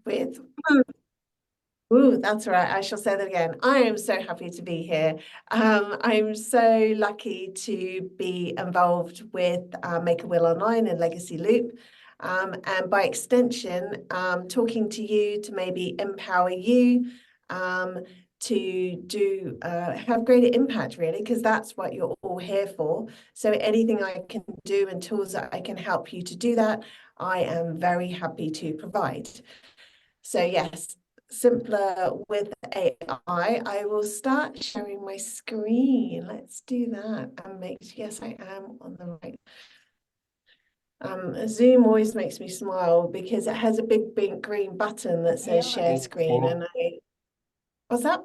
with, ooh, that's right. I shall say that again. I am so happy to be here. I'm so lucky to be involved with Make a Will Online and Legacy Loop. And by extension, talking to you to maybe empower you to do have greater impact, really, because that's what you're all here for. So anything I can do and tools that I can help you to do that, I am very happy to provide. So yes, simpler with AI. I will start sharing my screen. Let's do that and make sure, yes, I am on the right. Zoom always makes me smile because it has a big green button that says share screen, and what's that?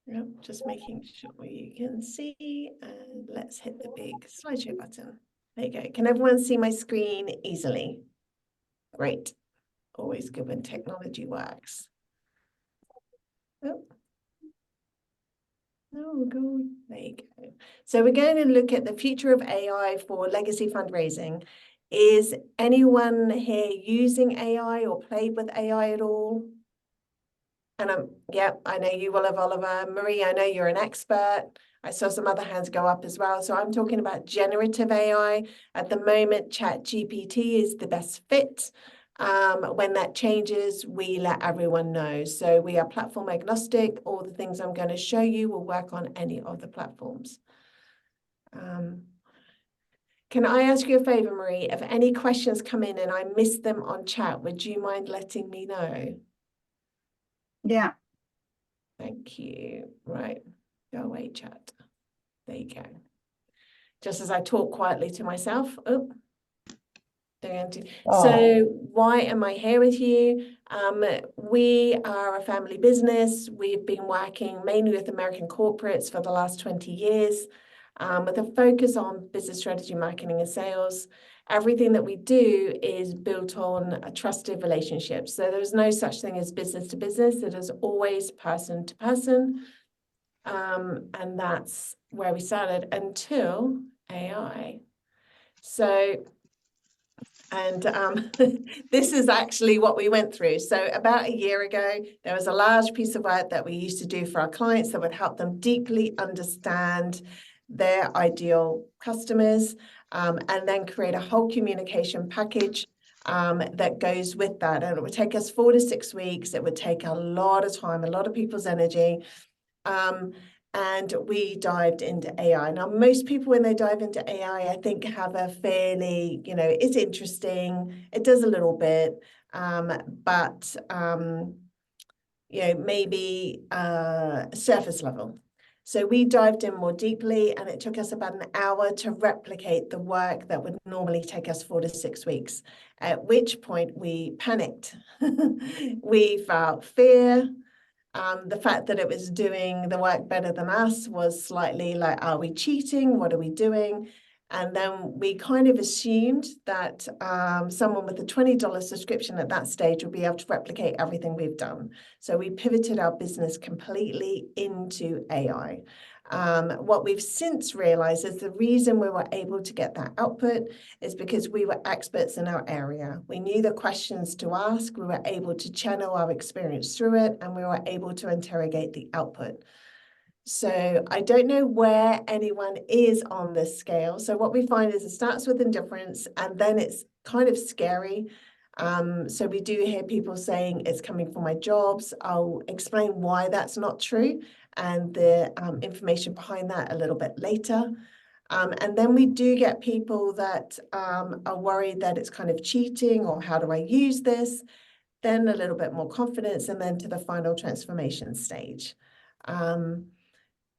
Yep, just making sure you can see, and let's hit the big slideshow button. There you go. Can everyone see my screen easily? Great. Always good when technology works. Oh. Oh, good. There you go. So we're going to look at the future of AI for legacy fundraising. Is anyone here using AI or played with AI at all? And yeah, I know you will have, Oliver. Marie, I know you're an expert. I saw some other hands go up as well. So I'm talking about generative AI. At the moment, ChatGPT is the best fit. When that changes, we let everyone know. So we are platform agnostic. All the things I'm going to show you will work on any of the platforms. Can I ask you a favor, Marie? If any questions come in and I miss them on chat, would you mind letting me know? Yeah. Thank you. Right. Go away, chat. There you go. Just as I talk quietly to myself. Oh. So why am I here with you? We are a family business. We've been working mainly with American corporates for the last 20 years, with a focus on business strategy, marketing, and sales. Everything that we do is built on a trusted relationship. So there's no such thing as business to business. It is always person to person. And that's where we started until AI. So, and this is actually what we went through. So about a year ago, there was a large piece of work that we used to do for our clients that would help them deeply understand their ideal customers, and then create a whole communication package that goes with that. And it would take us 4 to 6 weeks. It would take a lot of time, a lot of people's energy. And we dived into AI. Now, most people, when they dive into AI, I think have a fairly, it's interesting. It does a little bit, but, maybe surface level. So we dived in more deeply, and it took us about an hour to replicate the work that would normally take us 4 to 6 weeks, at which point we panicked. We felt fear. The fact that it was doing the work better than us was slightly like, are we cheating? What are we doing? And then we kind of assumed that someone with a $20 subscription at that stage would be able to replicate everything we've done. So we pivoted our business completely into AI. What we've since realized is the reason we were able to get that output is because we were experts in our area. We knew the questions to ask, we were able to channel our experience through it, and we were able to interrogate the output. So I don't know where anyone is on this scale. So what we find is it starts with indifference, and then it's kind of scary. So we do hear people saying it's coming from my jobs. I'll explain why that's not true and the information behind that a little bit later. And then we do get people that are worried that it's kind of cheating, or how do I use this? Then a little bit more confidence, and then to the final transformation stage.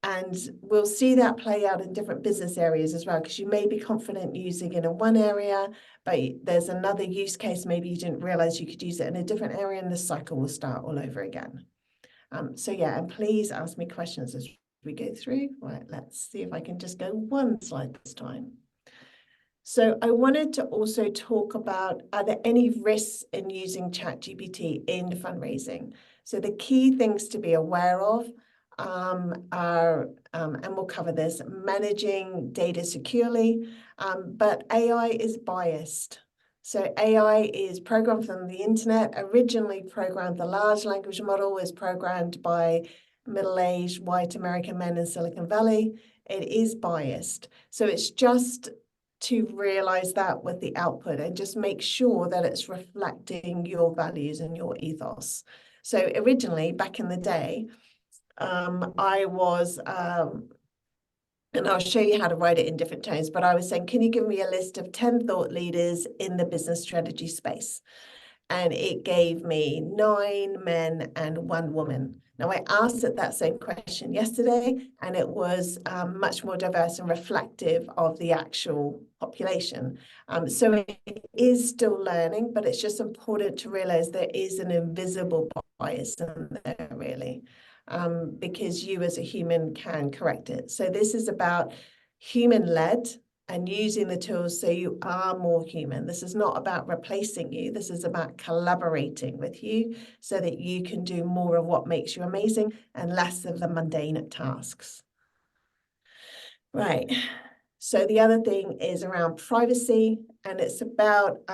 And we'll see that play out in different business areas as well, because you may be confident using it in one area, but there's another use case, maybe you didn't realize you could use it in a different area, and the cycle will start all over again. So yeah, and please ask me questions as we go through. Right, let's see if I can just go one slide this time. So I wanted to also talk about, are there any risks in using ChatGPT in fundraising? So the key things to be aware of are, and we'll cover this, managing data securely, but AI is biased. So AI is programmed from the internet, originally programmed. The large language model was programmed by middle-aged white American men in Silicon Valley. It is biased. So it's just to realize that with the output and just make sure that it's reflecting your values and your ethos. So originally, back in the day, I was and I'll show you how to write it in different tones, but I was saying, can you give me a list of 10 thought leaders in the business strategy space? And it gave me 9 men and 1 woman. Now, I asked it that same question yesterday, and it was much more diverse and reflective of the actual population. So it is still learning, but it's just important to realize there is an invisible bias in there, really. Because you as a human can correct it. So this is about human-led and using the tools so you are more human. This is not about replacing you. This is about collaborating with you so that you can do more of what makes you amazing and less of the mundane tasks. Right. So the other thing is around privacy, and it's about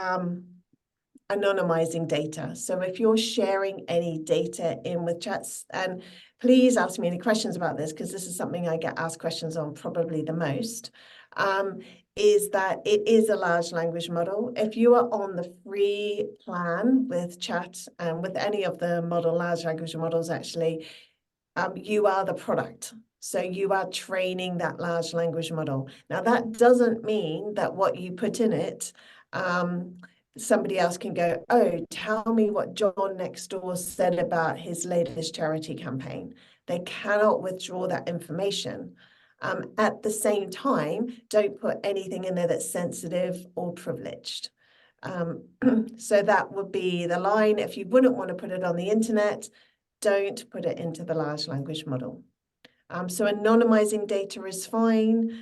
anonymizing data. So if you're sharing any data in with chats, and please ask me any questions about this, because this is something I get asked questions on probably the most, is that it is a large language model. If you are on the free plan with chat and with any of the large language models, actually, you are the product. So you are training that large language model. Now, that doesn't mean that what you put in it, somebody else can go, oh, tell me what John next door said about his latest charity campaign. They cannot withdraw that information. At the same time, don't put anything in there that's sensitive or privileged. So that would be the line. If you wouldn't want to put it on the internet, don't put it into the large language model. So anonymizing data is fine.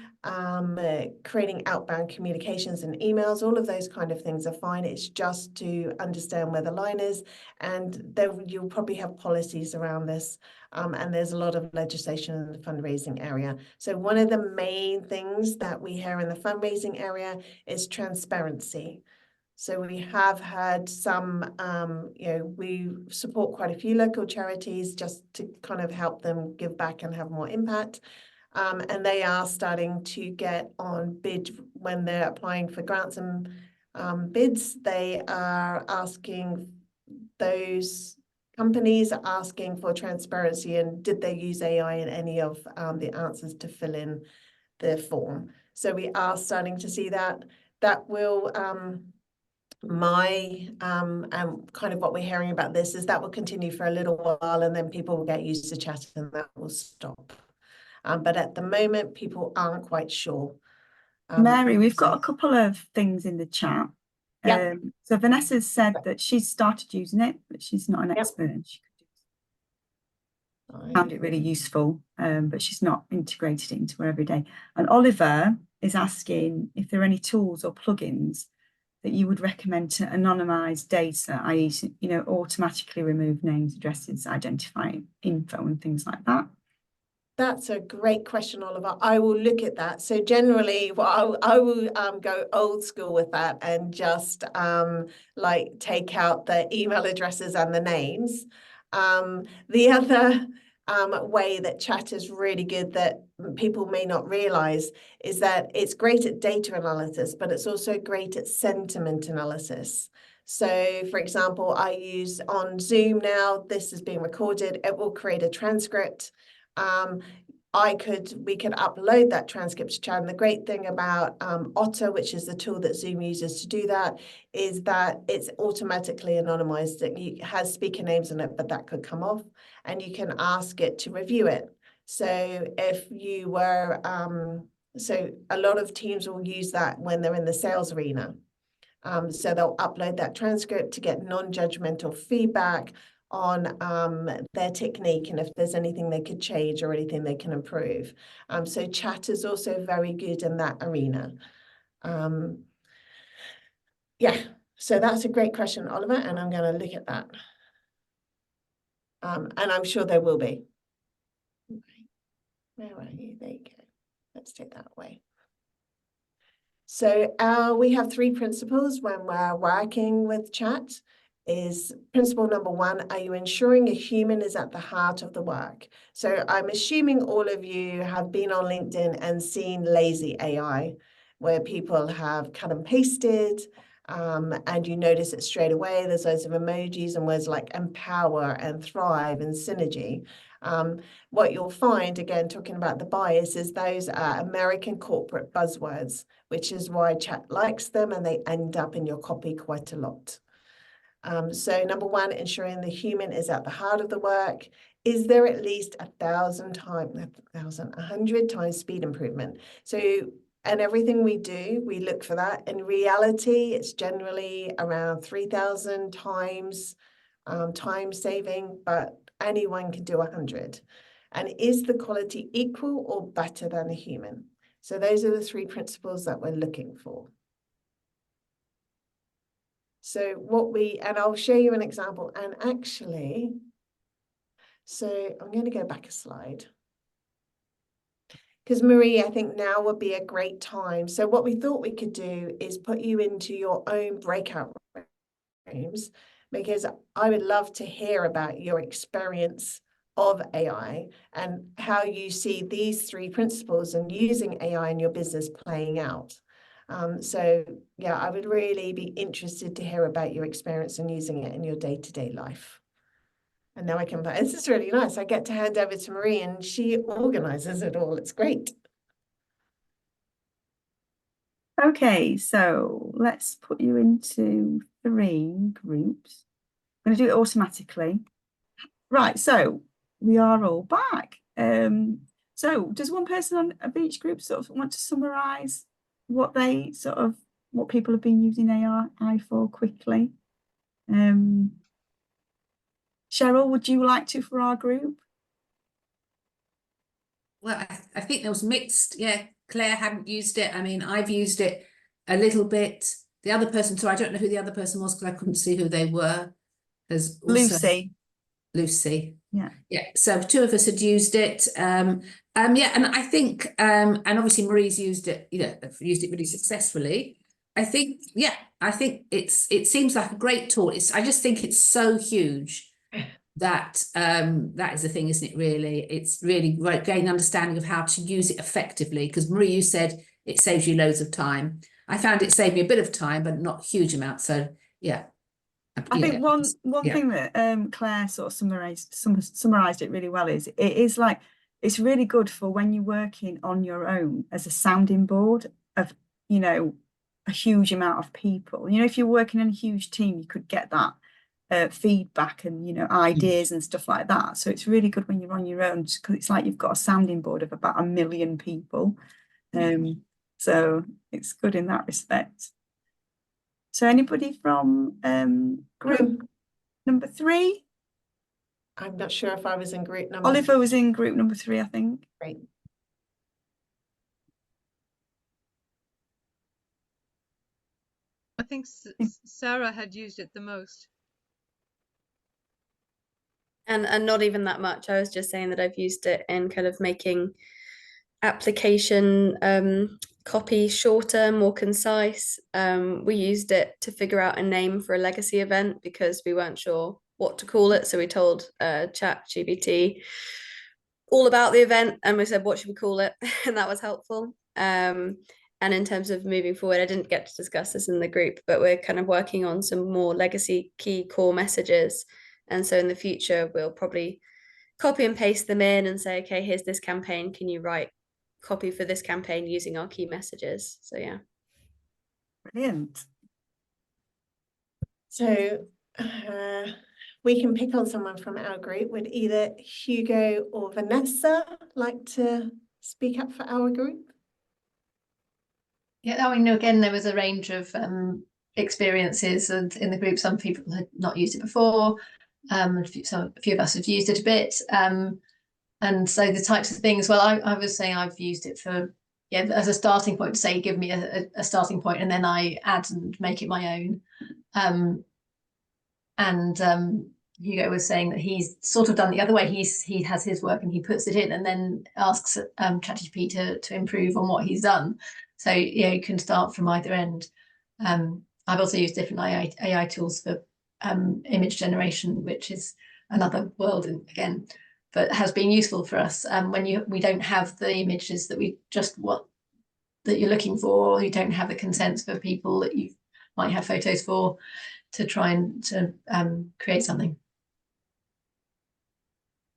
Creating outbound communications and emails, all of those kind of things are fine. It's just to understand where the line is. And then you'll probably have policies around this. And there's a lot of legislation in the fundraising area. So one of the main things that we hear in the fundraising area is transparency. So we have had some, we support quite a few local charities just to kind of help them give back and have more impact. And they are starting to get on bid when they're applying for grants and bids. They are asking, those companies are asking for transparency and did they use AI in any of the answers to fill in the form. So we are starting to see that. That will... and kind of what we're hearing about this is that will continue for a little while and then people will get used to chat and that will stop. But at the moment, people aren't quite sure. Mary, we've got a couple of things in the chat. Yeah. So Vanessa said that she's started using it, but she's not an expert. And she found it really useful, but she's not integrated it into her every day. And Oliver is asking if there are any tools or plugins that you would recommend to anonymize data, i.e., automatically remove names, addresses, identify info and things like that? That's a great question, Oliver. I will look at that. So generally, I will go old school with that and just like take out the email addresses and the names. The other way that chat is really good that people may not realize is that it's great at data analysis, but it's also great at sentiment analysis. So, for example, I use on Zoom now, this is being recorded, it will create a transcript. We could upload that transcript to chat. And the great thing about Otter, which is the tool that Zoom uses to do that, is that it's automatically anonymized. It has speaker names in it, but that could come off. And you can ask it to review it. So if you were, so a lot of teams will use that when they're in the sales arena. So they'll upload that transcript to get non-judgmental feedback on their technique and if there's anything they could change or anything they can improve. So chat is also very good in that arena. Yeah, so that's a great question, Oliver, and I'm going to look at that. And I'm sure there will be. Where are you? There you go. Let's take that away. So we have 3 principles when we're working with chat. Is principle number 1, are you ensuring a human is at the heart of the work? So I'm assuming all of you have been on LinkedIn and seen lazy AI, where people have cut and pasted, and you notice it straight away. There's loads of emojis and words like empower and thrive and synergy. What you'll find, again, talking about the bias, is those are American corporate buzzwords, which is why chat likes them and they end up in your copy quite a lot. So number 1, ensuring the human is at the heart of the work. Is there at least 1,000 times, 100 times speed improvement? So, and everything we do, we look for that. In reality, it's generally around 3,000 times time saving, but anyone can do 100. And is the quality equal or better than a human? So those are the 3 principles that we're looking for. So and I'll show you an example, and actually, so I'm going to go back a slide. Because Marie, I think now would be a great time. So what we thought we could do is put you into your own breakout rooms, because I would love to hear about your experience of AI and how you see these 3 principles and using AI in your business playing out. So yeah, I would really be interested to hear about your experience in using it in your day-to-day life. And now this is really nice. I get to hand over to Marie and she organizes it all. It's great. Okay, so let's put you into 3 groups. I'm going to do it automatically. Right, so we are all back. So does one person of each group sort of want to summarize what people have been using AI for quickly? Cheryl, would you like to for our group? Well, I think there was mixed. Yeah, Claire hadn't used it. I mean, I've used it a little bit. The other person, so I don't know who the other person was because I couldn't see who they were. Has also Lucy. Yeah. Yeah. So 2 of us had used it. Yeah, and I think, and obviously Marie's used it. Used it really successfully. I think it seems like a great tool. I just think it's so huge that that is the thing, isn't it? Really, it's really gain understanding of how to use it effectively. Because Marie, you said it saves you loads of time. I found it saved me a bit of time, but not a huge amount. So yeah. I think one thing that Claire sort of summarized it really well is it's really good for when you're working on your own as a sounding board of a huge amount of people. If you're working in a huge team, you could get that feedback and ideas and stuff like that. So it's really good when you're on your own, because it's like you've got a sounding board of about 1 million people. So it's good in that respect. So anybody from group number 3? I'm not sure if I was in group number Oliver was in group number 3, I think. Great. I think Sarah had used it the most. And not even that much. I was just saying that I've used it in kind of making application copy shorter, more concise. We used it to figure out a name for a legacy event because we weren't sure what to call it. So we told ChatGPT all about the event and we said, what should we call it? And that was helpful. And in terms of moving forward, I didn't get to discuss this in the group, but we're kind of working on some more legacy key core messages. And so in the future, we'll probably copy and paste them in and say, okay, here's this campaign. Can you write copy for this campaign using our key messages? So yeah. Brilliant. So we can pick on someone from our group. Would either Hugo or Vanessa like to speak up for our group? Yeah, I mean, again, there was a range of experiences, and in the group, some people had not used it before. A few of us have used it a bit. And so the types of things, well, I was saying I've used it for, as a starting point, to say, give me a starting point, and then I add and make it my own. Hugo was saying that he's sort of done the other way. He has his work and he puts it in and then asks ChatGPT to improve on what he's done. So you can start from either end. I've also used different AI tools for image generation, which is another world again, but has been useful for us when we don't have the images that we just want, that you're looking for, or you don't have the consents for people that you might have photos for, to try and to create something.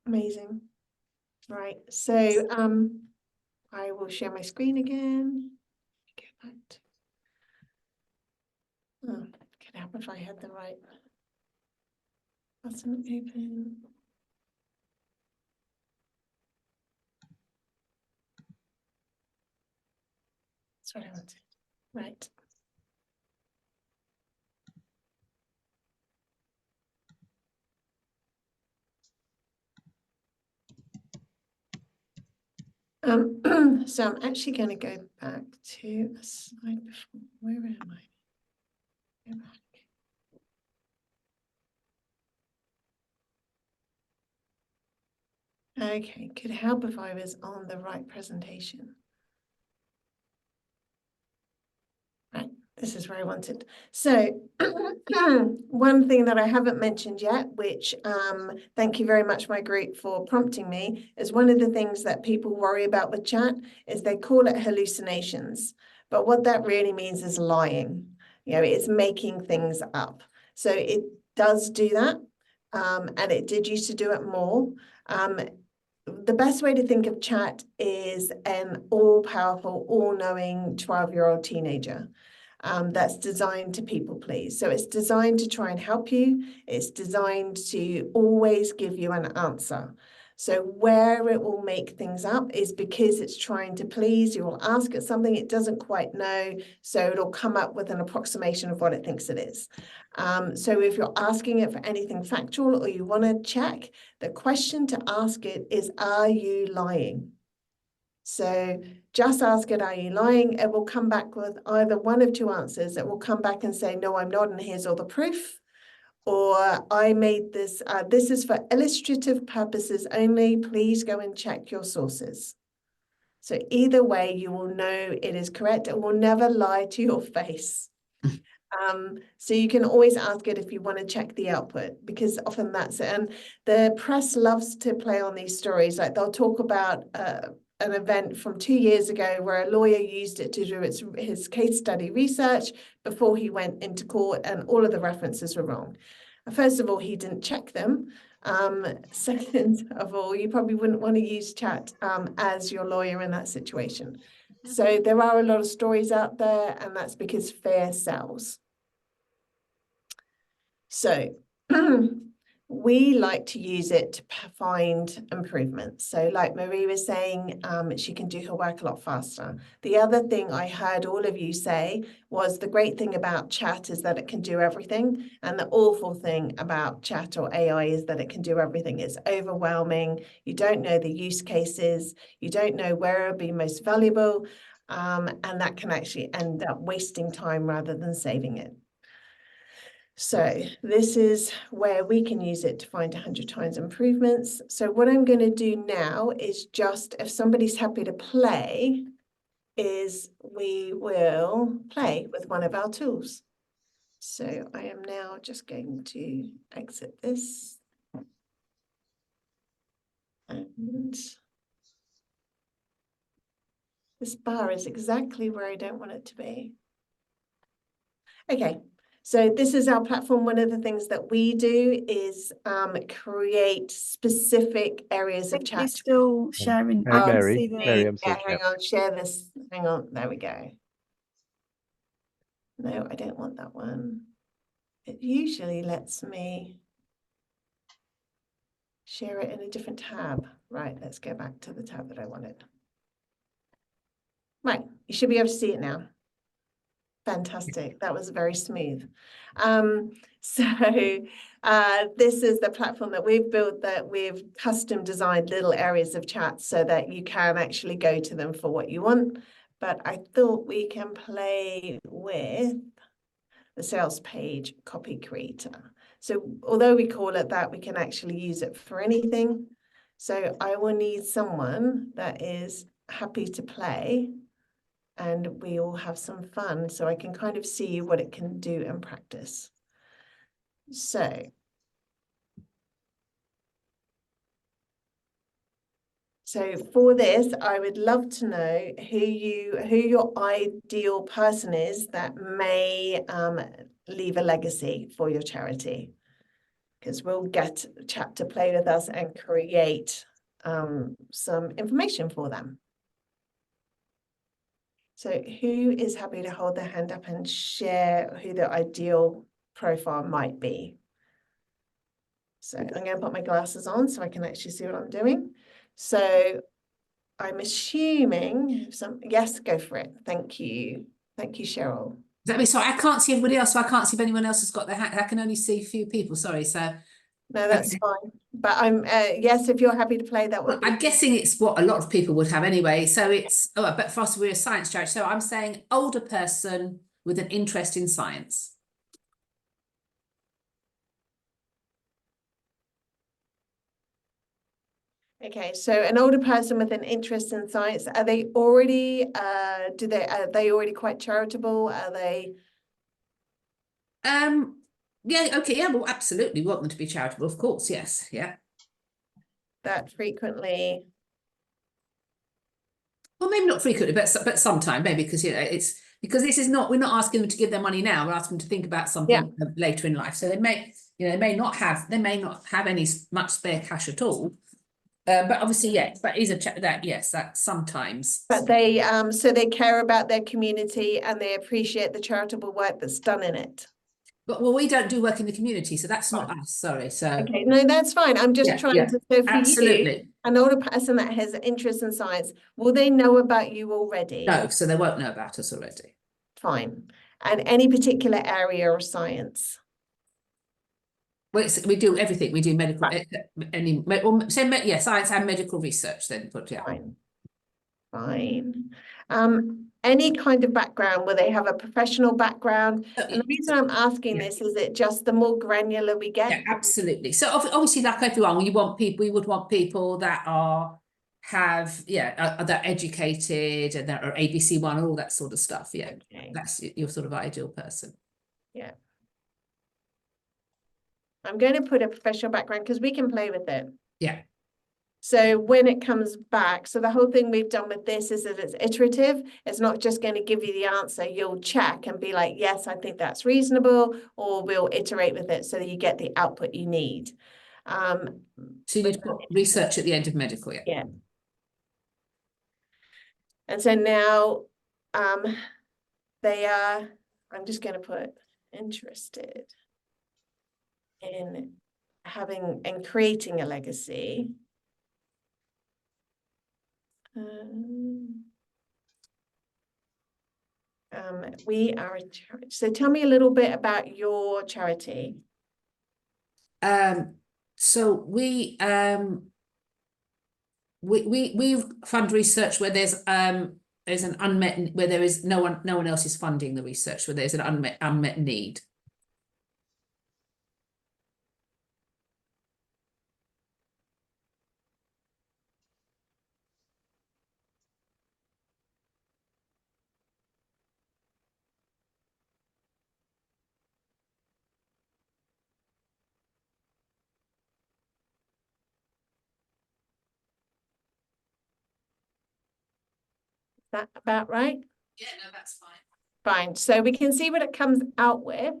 Amazing. Right, so I will share my screen again. Get back to... Oh, could help if I had the right button open. That's what I wanted. Right. So I'm actually going to go back to a slide before. Where am I? Go back. Okay, could help if I was on the right presentation. Right, this is where I wanted. So one thing that I haven't mentioned yet, which thank you very much, my group, for prompting me, is one of the things that people worry about with chat is they call it hallucinations. But what that really means is lying. It's making things up. So it does do that. And it did used to do it more. The best way to think of chat is an all-powerful, all-knowing 12-year-old teenager that's designed to people please. So it's designed to try and help you. It's designed to always give you an answer. So where it will make things up is because it's trying to please. You will ask it something it doesn't quite know, so it'll come up with an approximation of what it thinks it is. So if you're asking it for anything factual or you want to check, the question to ask it is, are you lying? So just ask it, are you lying? It will come back with either one of two answers. It will come back and say, no, I'm not, and here's all the proof. Or I made this, this is for illustrative purposes only. Please go and check your sources. So either way, you will know it is correct. It will never lie to your face. So you can always ask it if you want to check the output, because often that's it. And the press loves to play on these stories. Like they'll talk about an event from 2 years ago where a lawyer used it to do his case study research before he went into court, and all of the references were wrong. First of all, he didn't check them. Second of all, you probably wouldn't want to use chat as your lawyer in that situation. So there are a lot of stories out there, and that's because fear sells. So we like to use it to find improvements. So like Marie was saying, she can do her work a lot faster. The other thing I heard all of you say was the great thing about chat is that it can do everything. And the awful thing about chat or AI is that it can do everything. It's overwhelming. You don't know the use cases. You don't know where it'll be most valuable. And that can actually end up wasting time rather than saving it. So this is where we can use it to find 100 times improvements. So what I'm going to do now is just, if somebody's happy to play, is we will play with one of our tools. So I am now just going to exit this. And this bar is exactly where I don't want it to be. Okay. So this is our platform. One of the things that we do is create specific areas of chat. You're still sharing. Mary, I'm Yeah, sorry. hang on, share this. Hang on, there we go. No, I don't want that one. It usually lets me share it in a different tab. Right, let's go back to the tab that I wanted. Right, you should be able to see it now. Fantastic. That was very smooth. So this is the platform that we've built, that we've custom designed little areas of chat so that you can actually go to them for what you want. But I thought we can play with the sales page copy creator. So although we call it that, we can actually use it for anything. So I will need someone that is happy to play and we all have some fun, so I can kind of see what it can do in practice. So for this, I would love to know who your ideal person is that may leave a legacy for your charity, because we'll get chat to play with us and create some information for them. So who is happy to hold their hand up and share who their ideal profile might be? So I'm going to put my glasses on so I can actually see what I'm doing. So I'm assuming yes, go for it. Thank you. Thank you, Cheryl. Sorry, I can't see everybody else, so I can't see if anyone else has got their hand. I can only see a few people, sorry. So no, that's fine. But I'm yes, if you're happy to play, that would be. I'm guessing it's what a lot of people would have anyway. So it's but for us, we're a science charity. So I'm saying older person with an interest in science. Okay, so an older person with an interest in science, are they already are they already quite charitable? Are they? Yeah, okay, yeah, well, absolutely. We want them to be charitable, of course, yes, yeah. That frequently? Well, maybe not frequently, but sometime, maybe, because it's because this is not, we're not asking them to give their money now, we're asking them to think about something later in life. So they may not have any much spare cash at all. But obviously, yes, that is that sometimes. But they so they care about their community and they appreciate the charitable work that's done in it. But we don't do work in the community, so that's not us. Sorry. So okay, no, that's fine. I'm just trying to. So for absolutely. You, an older person that has interest in science, will they know about you already? No, so they won't know about us already. Fine. And any particular area of science? Well, we do everything. We do medical, science and medical research. Then, but yeah. Fine. Any kind of background, will they have a professional background? And the reason I'm asking this is it just the more granular we get. Yeah, absolutely. So obviously, like everyone, we would want people that they're educated and that are ABC1 and all that sort of stuff. Yeah, okay. That's your sort of ideal person. Yeah. I'm going to put a professional background because we can play with it. Yeah. So when it comes back, so the whole thing we've done with this is that it's iterative. It's not just going to give you the answer. You'll check and be like, yes, I think that's reasonable, or we'll iterate with it so that you get the output you need. So you'd put research at the end of medical, yeah. Yeah. And so now they are, I'm just going to put interested in having and creating a legacy. We are a charity. So tell me a little bit about your charity. So we fund research where there's an unmet, where there is no one else is funding the research, where there's an unmet need. That about right? Yeah, no, that's fine. Fine. So we can see what it comes out with,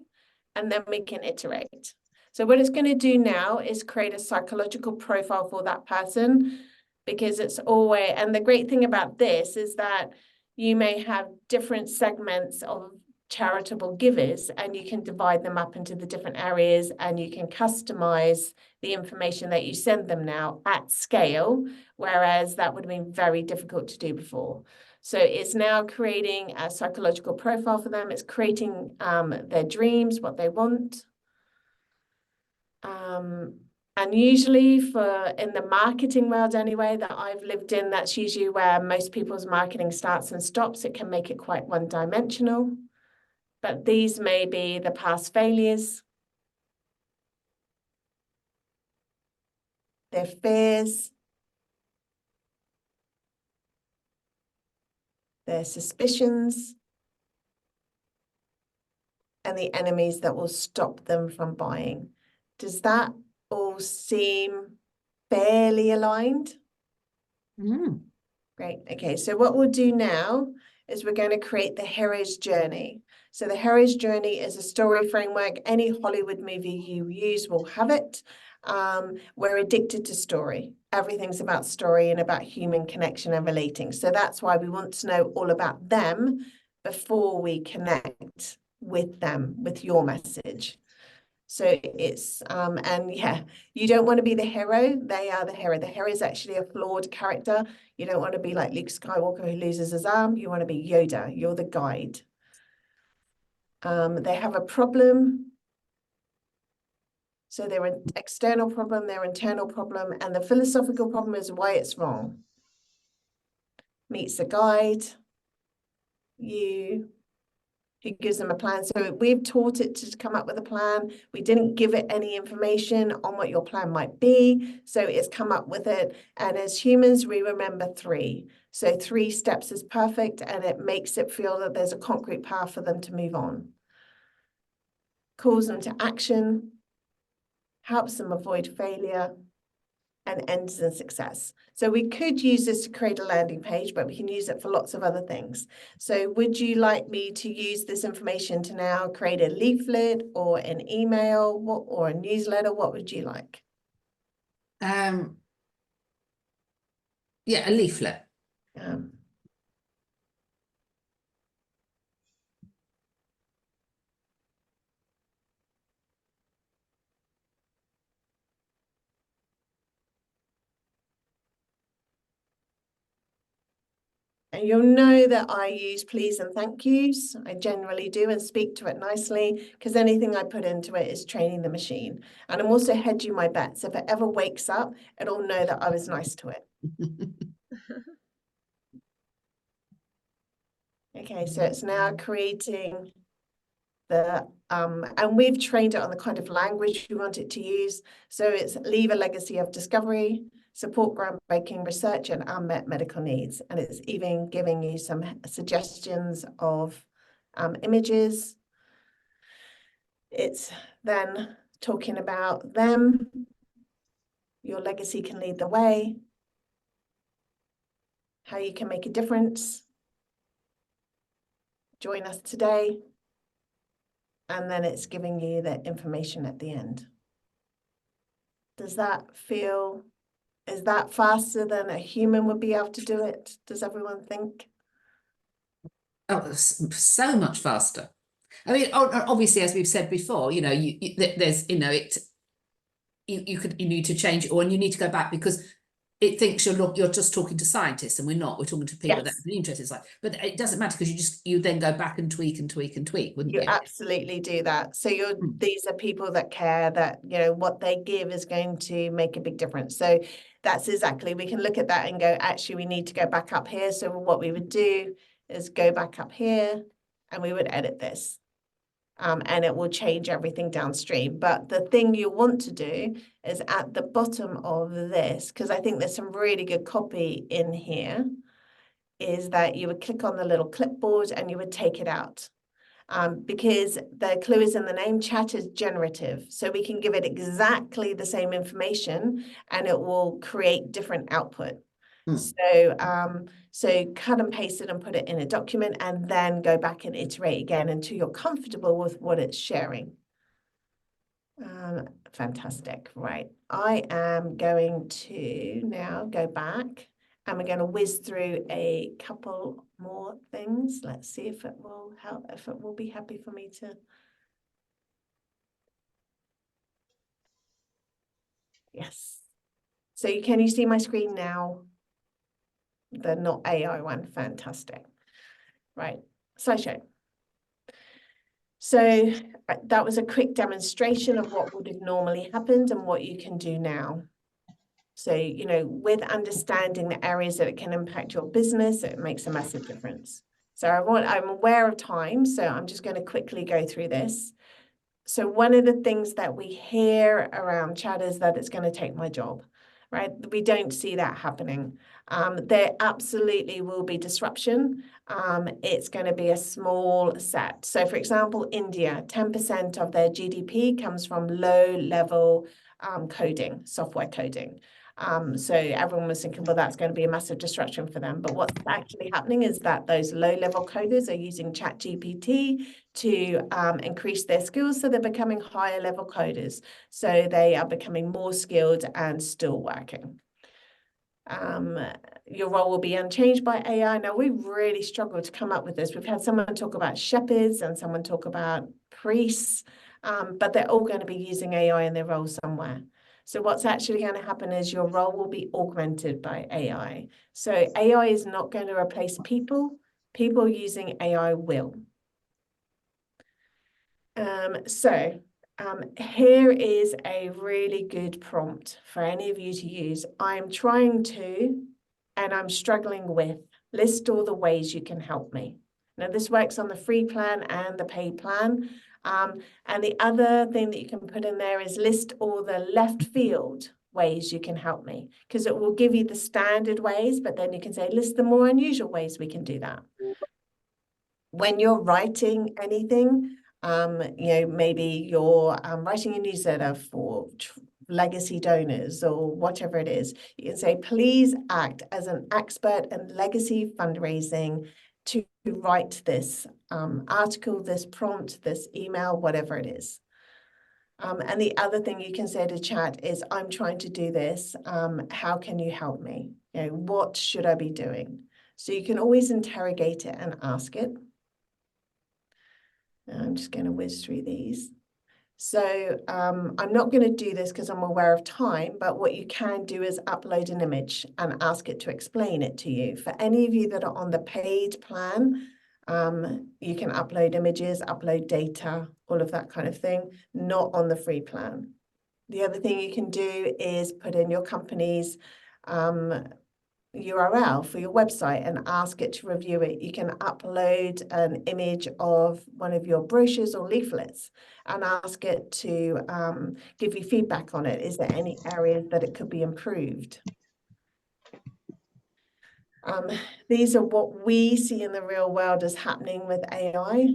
and then we can iterate. So what it's going to do now is create a psychological profile for that person, because it's always, and the great thing about this is that you may have different segments of charitable givers, and you can divide them up into the different areas, and you can customize the information that you send them now at scale, whereas that would have been very difficult to do before. So it's now creating a psychological profile for them. It's creating their dreams, what they want. And usually in the marketing world anyway, that I've lived in, that's usually where most people's marketing starts and stops. It can make it quite one-dimensional. But these may be the past failures, their fears, their suspicions, and the enemies that will stop them from buying. Does that all seem fairly aligned? Mm. Great. Okay, so what we'll do now is we're going to create the hero's journey. So the hero's journey is a story framework. Any Hollywood movie you use will have it. We're addicted to story. Everything's about story and about human connection and relating. So that's why we want to know all about them before we connect with them, with your message. So it's, and yeah, you don't want to be the hero. They are the hero. The hero is actually a flawed character. You don't want to be like Luke Skywalker who loses his arm. You want to be Yoda. You're the guide. They have a problem. So their external problem, their internal problem, and the philosophical problem is why it's wrong. Meets the guide. You. Who gives them a plan. So we've taught it to come up with a plan. We didn't give it any information on what your plan might be. So it's come up with it. And as humans, we remember 3. So 3 steps is perfect, and it makes it feel that there's a concrete path for them to move on. Calls them to action, helps them avoid failure, and ends in success. So we could use this to create a landing page, but we can use it for lots of other things. So would you like me to use this information to now create a leaflet or an email or a newsletter? What would you like? Yeah, a leaflet. And you'll know that I use please and thank yous. I generally do, and speak to it nicely, because anything I put into it is training the machine. And I'm also hedging my bets. If it ever wakes up, it'll know that I was nice to it. Okay, so it's now creating the, and we've trained it on the kind of language we want it to use. So it's leave a legacy of discovery, support groundbreaking research and unmet medical needs. And it's even giving you some suggestions of images. It's then talking about them. Your legacy can lead the way. How you can make a difference. Join us today. And then it's giving you the information at the end. Does that feel, is that faster than a human would be able to do it? Does everyone think? Oh, so much faster. I mean, obviously, as we've said before, you know, there's, you know, you need to change it, or you need to go back because it thinks you're just talking to scientists, and we're not. We're talking to people that are interested. Like, but it doesn't matter because you then go back and tweak and tweak and tweak, wouldn't you? You absolutely do that. So these are people that care that, you know, what they give is going to make a big difference. So that's exactly, we can look at that and go, actually, we need to go back up here. So what we would do is go back up here and we would edit this. And it will change everything downstream. But the thing you want to do is at the bottom of this, because I think there's some really good copy in here, is that you would click on the little clipboard and you would take it out. Because the clue is in the name, chat is generative. So we can give it exactly the same information and it will create different output. So cut and paste it and put it in a document and then go back and iterate again until you're comfortable with what it's sharing. Fantastic. Right. I am going to now go back and we're going to whiz through a couple more things. Let's see if it will help, if it will be happy for me to. Yes. So can you see my screen now? The not AI one. Fantastic. Right. Slideshow. So that was a quick demonstration of what would have normally happened and what you can do now. So, you know, with understanding the areas that it can impact your business, it makes a massive difference. So I'm aware of time, so I'm just going to quickly go through this. So one of the things that we hear around chat is that it's going to take my job. right? We don't see that happening. There absolutely will be disruption. It's going to be a small set. So, for example, India, 10% of their GDP comes from low-level coding, software coding. So everyone was thinking, well, that's going to be a massive disruption for them. But what's actually happening is that those low-level coders are using ChatGPT to increase their skills, so they're becoming higher-level coders. So they are becoming more skilled and still working. Your role will be unchanged by AI. Now, we really struggled to come up with this. We've had someone talk about shepherds and someone talk about priests, but they're all going to be using AI in their role somewhere. So what's actually going to happen is your role will be augmented by AI. So AI is not going to replace people. People using AI will. Here is a really good prompt for any of you to use. I'm trying to, and I'm struggling with, list all the ways you can help me. Now, this works on the free plan and the paid plan. And the other thing that you can put in there is list all the left field ways you can help me, because it will give you the standard ways, but then you can say, list the more unusual ways we can do that. When you're writing anything, maybe you're writing a newsletter for legacy donors or whatever it is, you can say, please act as an expert in legacy fundraising to write this article, this prompt, this email, whatever it is. And the other thing you can say to chat is, I'm trying to do this. How can you help me? What should I be doing? So you can always interrogate it and ask it. I'm just going to whiz through these. So I'm not going to do this because I'm aware of time, but what you can do is upload an image and ask it to explain it to you. For any of you that are on the paid plan, you can upload images, upload data, all of that kind of thing, not on the free plan. The other thing you can do is put in your company's URL for your website and ask it to review it. You can upload an image of one of your brochures or leaflets and ask it to give you feedback on it. Is there any areas that it could be improved? These are what we see in the real world as happening with AI.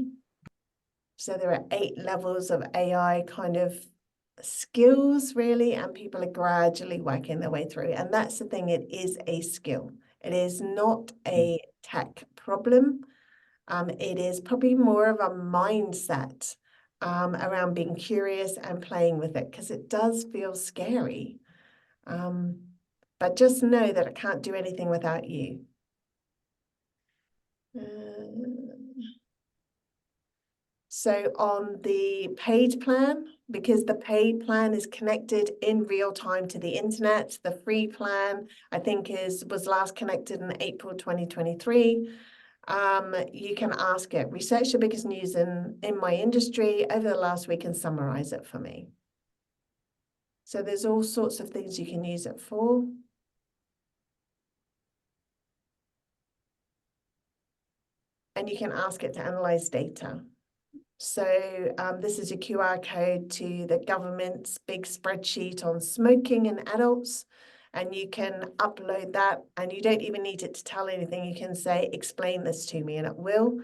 So there are 8 levels of AI kind of skills, really, and people are gradually working their way through. And that's the thing, it is a skill. It is not a tech problem. It is probably more of a mindset around being curious and playing with it, because it does feel scary. But just know that it can't do anything without you. So on the paid plan, because the paid plan is connected in real time to the internet, the free plan, I think was last connected in April 2023. You can ask it, research the biggest news in my industry over the last week and summarize it for me. So there's all sorts of things you can use it for. And you can ask it to analyze data. So this is a QR code to the government's big spreadsheet on smoking in adults, and you can upload that, and you don't even need it to tell anything. You can say, explain this to me, and it will.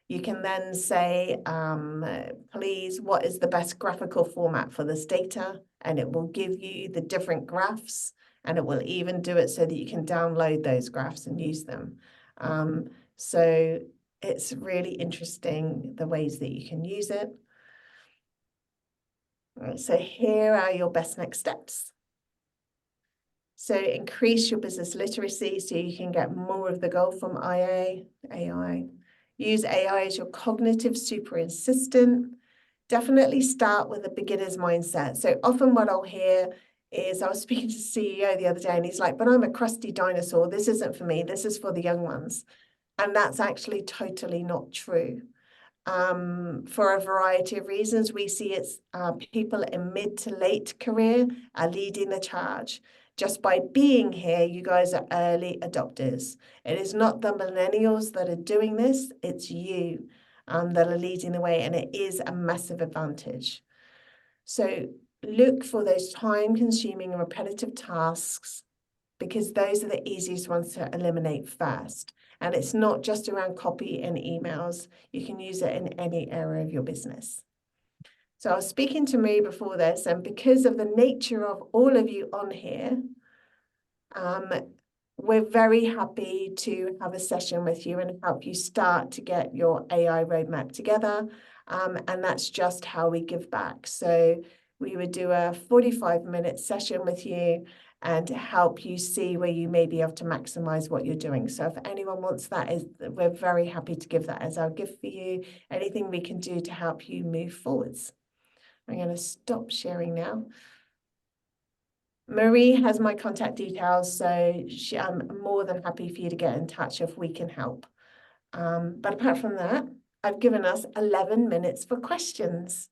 You can then say, please, what is the best graphical format for this data? And it will give you the different graphs, and it will even do it so that you can download those graphs and use them. So it's really interesting the ways that you can use it. Right, so here are your best next steps. So increase your business literacy so you can get more of the goal from AI. Use AI as your cognitive super assistant. Definitely start with a beginner's mindset. So often what I'll hear is, I was speaking to the CEO the other day and he's like, but I'm a crusty dinosaur. This isn't for me. This is for the young ones. And that's actually totally not true. For a variety of reasons, we see it's people in mid to late career are leading the charge. Just by being here, you guys are early adopters. It is not the millennials that are doing this, it's you that are leading the way, and it is a massive advantage. So look for those time-consuming and repetitive tasks, because those are the easiest ones to eliminate first. And it's not just around copy and emails. You can use it in any area of your business. So I was speaking to Marie before this, and because of the nature of all of you on here, we're very happy to have a session with you and help you start to get your AI roadmap together. And that's just how we give back. So we would do a 45-minute session with you and help you see where you may be able to maximize what you're doing. So if anyone wants that, we're very happy to give that as our gift for you. Anything we can do to help you move forwards. I'm going to stop sharing now. Marie has my contact details, so I'm more than happy for you to get in touch if we can help. But apart from that, I've given us 11 minutes for questions.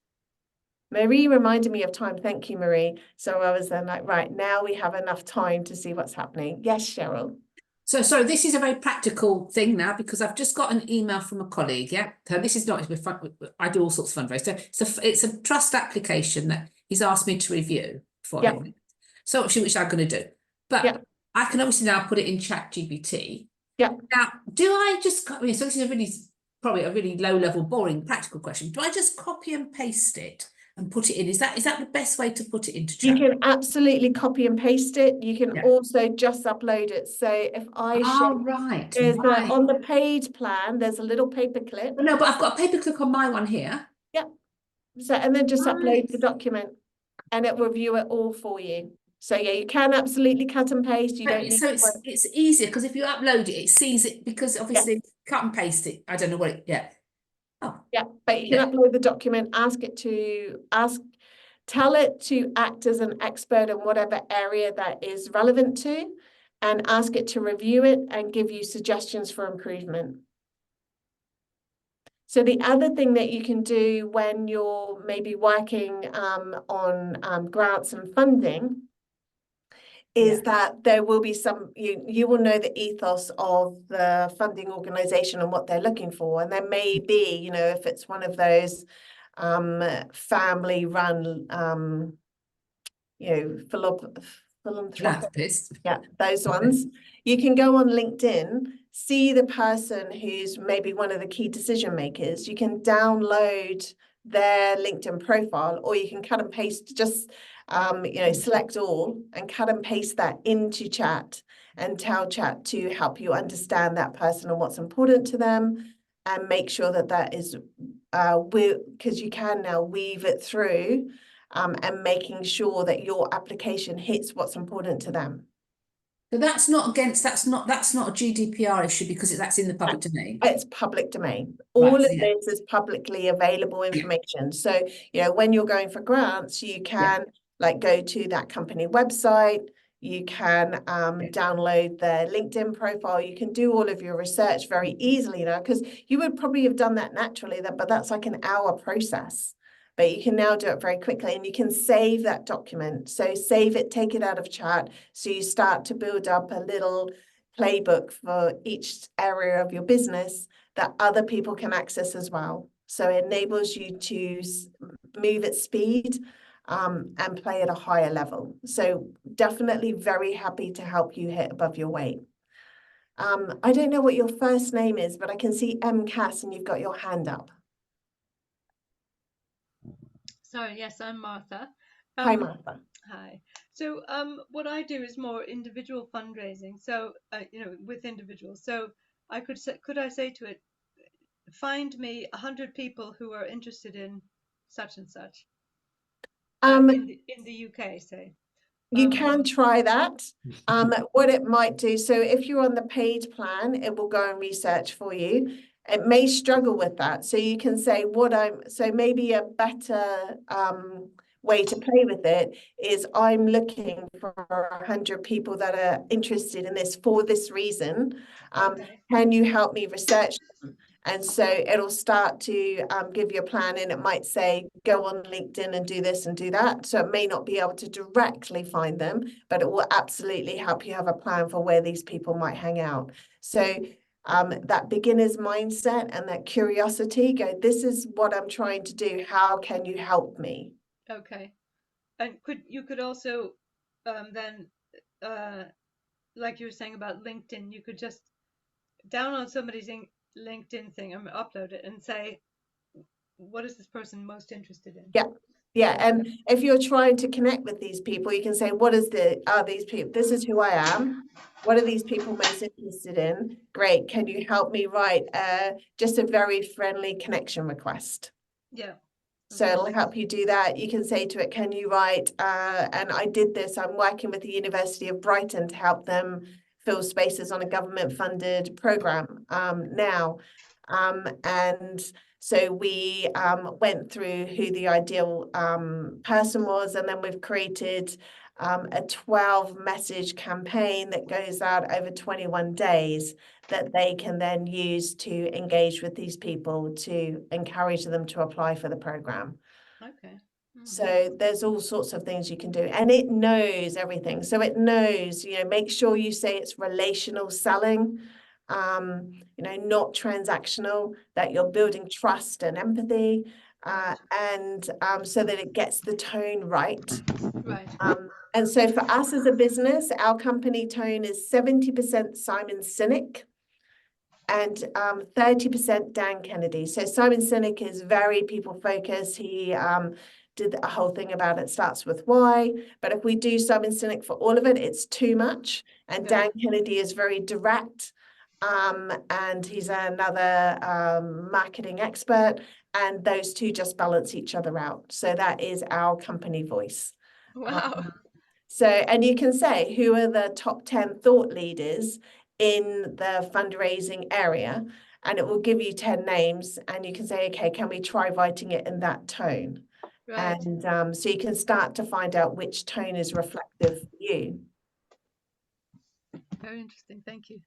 Marie reminded me of time. Thank you, Marie. So I was then like, right, now we have enough time to see what's happening. Yes, Cheryl. So this is a very practical thing now, because I've just got an email from a colleague. Yeah, so this is not I do all sorts of fundraising. So it's a trust application that he's asked me to review for him. So which I'm going to do, but I can obviously now put it in ChatGPT. Yeah. Now, do I just copy? So this is probably a really low level, boring, practical question. Do I just copy and paste it and put it in? Is that the best way to put it into Chat? You can absolutely copy and paste it. You can also just upload it. So if I share, right, on the paid plan, there's a little paper clip. No, but I've got a paper clip on my one here. Yeah. So and then just upload the document, and it will review it all for you. So yeah, you can absolutely cut and paste. You don't need so it's easier, because if you upload it, it sees it, because obviously cut and paste it. I don't know what it. Oh. Yeah, but you can upload the document, tell it to act as an expert in whatever area that is relevant to, and ask it to review it and give you suggestions for improvement. So the other thing that you can do when you're maybe working on grants and funding is that there will be you will know the ethos of the funding organization and what they're looking for. And there may be, you know, if it's one of those family run, you know, philanthropists, those ones, you can go on LinkedIn, see the person who's maybe one of the key decision makers. You can download their LinkedIn profile, or you can cut and paste, just you know, select all and cut and paste that into Chat, and tell Chat to help you understand that person and what's important to them, and make sure that that is because you can now weave it through and making sure that your application hits what's important to them. So that's not a GDPR issue, because that's in the public domain. It's public domain. All of this is publicly available information. So, you know, when you're going for grants, you can like go to that company website, you can download their LinkedIn profile, you can do all of your research very easily now, because you would probably have done that naturally, but that's like an hour process. But you can now do it very quickly, and you can save that document. So save it, take it out of Chat. So you start to build up a little playbook for each area of your business that other people can access as well. So it enables you to move at speed and play at a higher level. So definitely very happy to help you hit above your weight. I don't know what your first name is, but I can see M. Cass, and you've got your hand up. Sorry, yes, I'm Martha. Hi, Martha. Hi. So what I do is more individual fundraising. So, you know, with individuals. So could I say to it, find me 100 people who are interested in such and such in the UK, say. You can try that. What it might do, so if you're on the paid plan, it will go and research for you. It may struggle with that. So you can say so maybe a better way to play with it is, I'm looking for 100 people that are interested in this for this reason. Can you help me research them? And so it'll start to give you a plan, and it might say, go on LinkedIn and do this and do that. So it may not be able to directly find them, but it will absolutely help you have a plan for where these people might hang out. So that beginner's mindset and that curiosity, this is what I'm trying to do. How can you help me? Okay. and you could also then like you were saying about LinkedIn, you could just download somebody's LinkedIn thing and upload it and say, what is this person most interested in? Yeah, and if you're trying to connect with these people, you can say, are these people, this is who I am. What are these people most interested in? Great, can you help me write just a very friendly connection request? Yeah. So it'll help you do that. You can say to it, can you write, and I did this, I'm working with the University of Brighton to help them fill spaces on a government funded program now. And so we went through who the ideal person was, and then we've created a 12 message campaign that goes out over 21 days that they can then use to engage with these people to encourage them to apply for the program. Okay. So there's all sorts of things you can do, and it knows everything. So it knows, make sure you say it's relational selling, not transactional, that you're building trust and empathy, and so that it gets the tone right. Right. And so for us as a business, our company tone is 70% Simon Sinek and 30% Dan Kennedy. So Simon Sinek is very people focused. He did a whole thing about it starts with why. But if we do Simon Sinek for all of it, it's too much. And Dan Kennedy is very direct. And he's another marketing expert. And those two just balance each other out. So that is our company voice. Wow. So, and you can say, who are the top 10 thought leaders in the fundraising area? And it will give you 10 names, and you can say, okay, can we try writing it in that tone? Right. And so you can start to find out which tone is reflective for you. Very interesting. Thank you.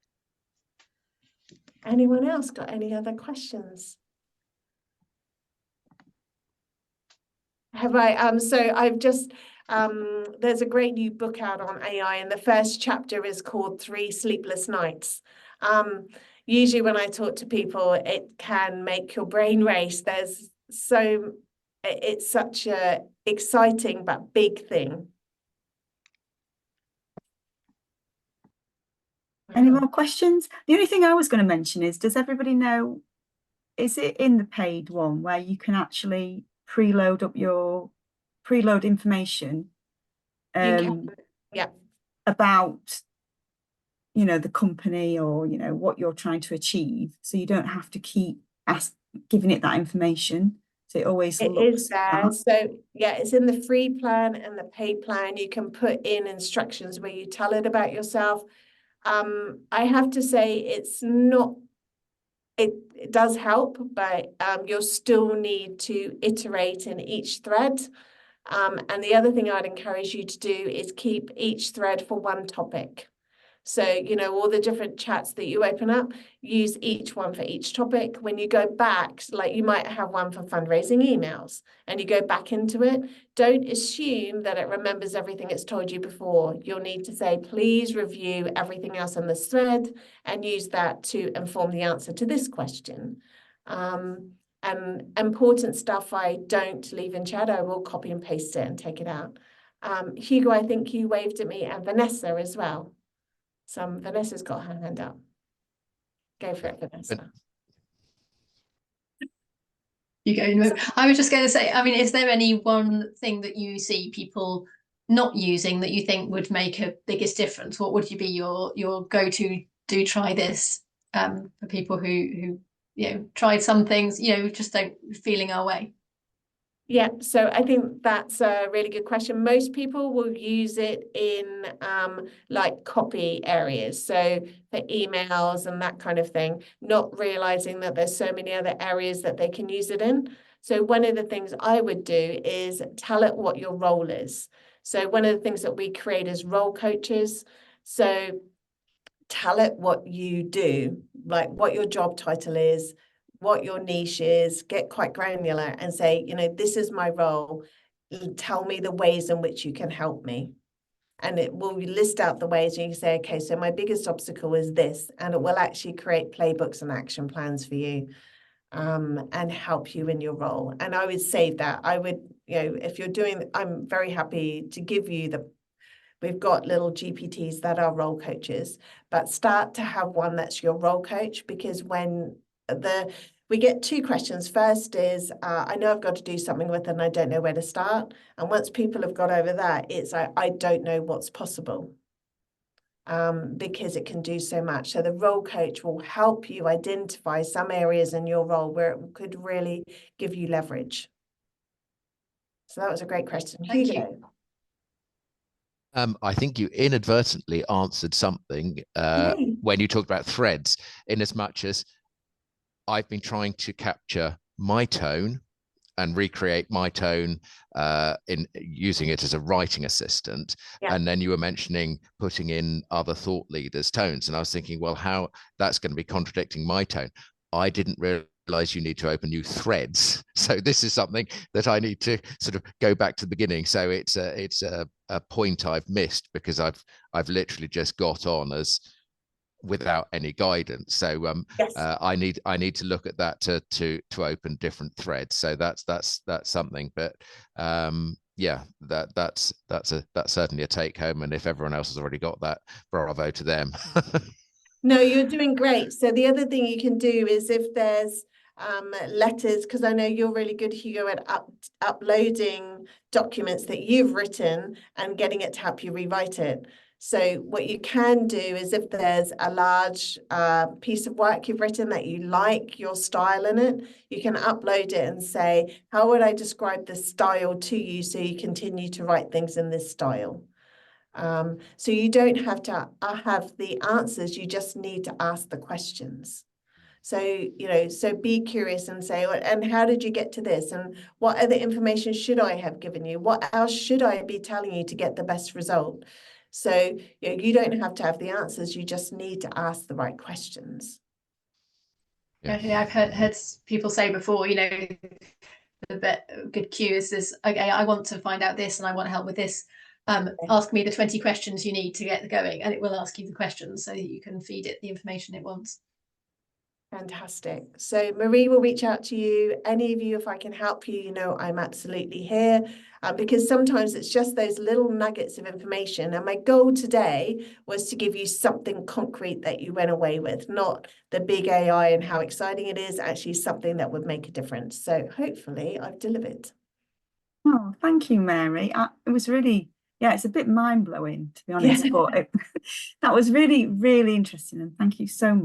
Anyone else got any other questions? Have I, so I've just, there's a great new book out on AI, and the first chapter is called 3 Sleepless Nights. Usually when I talk to people, it can make your brain race. It's such a exciting but big thing. Any more questions? The only thing I was going to mention is, does everybody know, is it in the paid one where you can actually preload information about the company or what you're trying to achieve, so you don't have to keep giving it that information, so it always looks there. So yeah, it's in the free plan and the paid plan. You can put in instructions where you tell it about yourself. I have to say it's not, it does help, but you'll still need to iterate in each thread. And the other thing I'd encourage you to do is keep each thread for one topic. So, all the different chats that you open up, use each one for each topic. When you go back, like you might have one for fundraising emails, and you go back into it, don't assume that it remembers everything it's told you before. You'll need to say, please review everything else on this thread and use that to inform the answer to this question. And important stuff I don't leave in chat, I will copy and paste it and take it out. Hugo, I think you waved at me, and Vanessa as well. Vanessa's got her hand up. Go for it, Vanessa. You go. I was just going to say, I mean, is there any one thing that you see people not using that you think would make a biggest difference? What would be your go-to, do try this, for people who tried some things, just don't feeling our way? Yeah, so I think that's a really good question. Most people will use it in like copy areas, so for emails and that kind of thing, not realizing that there's so many other areas that they can use it in. So one of the things I would do is tell it what your role is. So one of the things that we create is role coaches. So tell it what you do, like what your job title is, what your niche is, get quite granular and say, this is my role. Tell me the ways in which you can help me. And it will list out the ways, and you can say, okay, so my biggest obstacle is this, and it will actually create playbooks and action plans for you and help you in your role. And I would save that. I would, if you're doing, I'm very happy to give you we've got little GPTs that are role coaches, but start to have one that's your role coach, because when we get two questions. First is, I know I've got to do something with it and I don't know where to start. And once people have got over that, it's I don't know what's possible, because it can do so much. So the role coach will help you identify some areas in your role where it could really give you leverage. So that was a great question. Thank Hugo. I think you inadvertently answered something when you talked about threads, in as much as I've been trying to capture my tone and recreate my tone in using it as a writing assistant. Yeah. And then you were mentioning putting in other thought leaders' tones. And I was thinking, well, how that's going to be contradicting my tone. I didn't realize you need to open new threads. So this is something that I need to sort of go back to the beginning. So it's a point I've missed, because I've literally just got on as without any guidance. So Yes. I need to look at that to open different threads. So that's something. But yeah, that's certainly a take home. And if everyone else has already got that, bravo to them. No, you're doing great. So the other thing you can do is, if there's letters, because I know you're really good, Hugo, at uploading documents that you've written and getting it to help you rewrite it. So what you can do is, if there's a large piece of work you've written that you like your style in it, you can upload it and say, how would I describe this style to you so you continue to write things in this style? So you don't have to have the answers, you just need to ask the questions. So, so be curious and say, and how did you get to this? And what other information should I have given you? What else should I be telling you to get the best result? So you don't have to have the answers, you just need to ask the right questions. Yeah, I've heard people say before, the good cue is this, okay, I want to find out this and I want help with this. Ask me the 20 questions you need to get going, and it will ask you the questions so that you can feed it the information it wants. Fantastic. So Marie will reach out to you. Any of you, if I can help you, I'm absolutely here, because sometimes it's just those little nuggets of information. And my goal today was to give you something concrete that you went away with, not the big AI and how exciting it is, actually something that would make a difference. So hopefully I've delivered. Oh, thank you, Mary. It was really, it's a bit mind-blowing, to be honest, but that was really, really interesting. And thank you so much.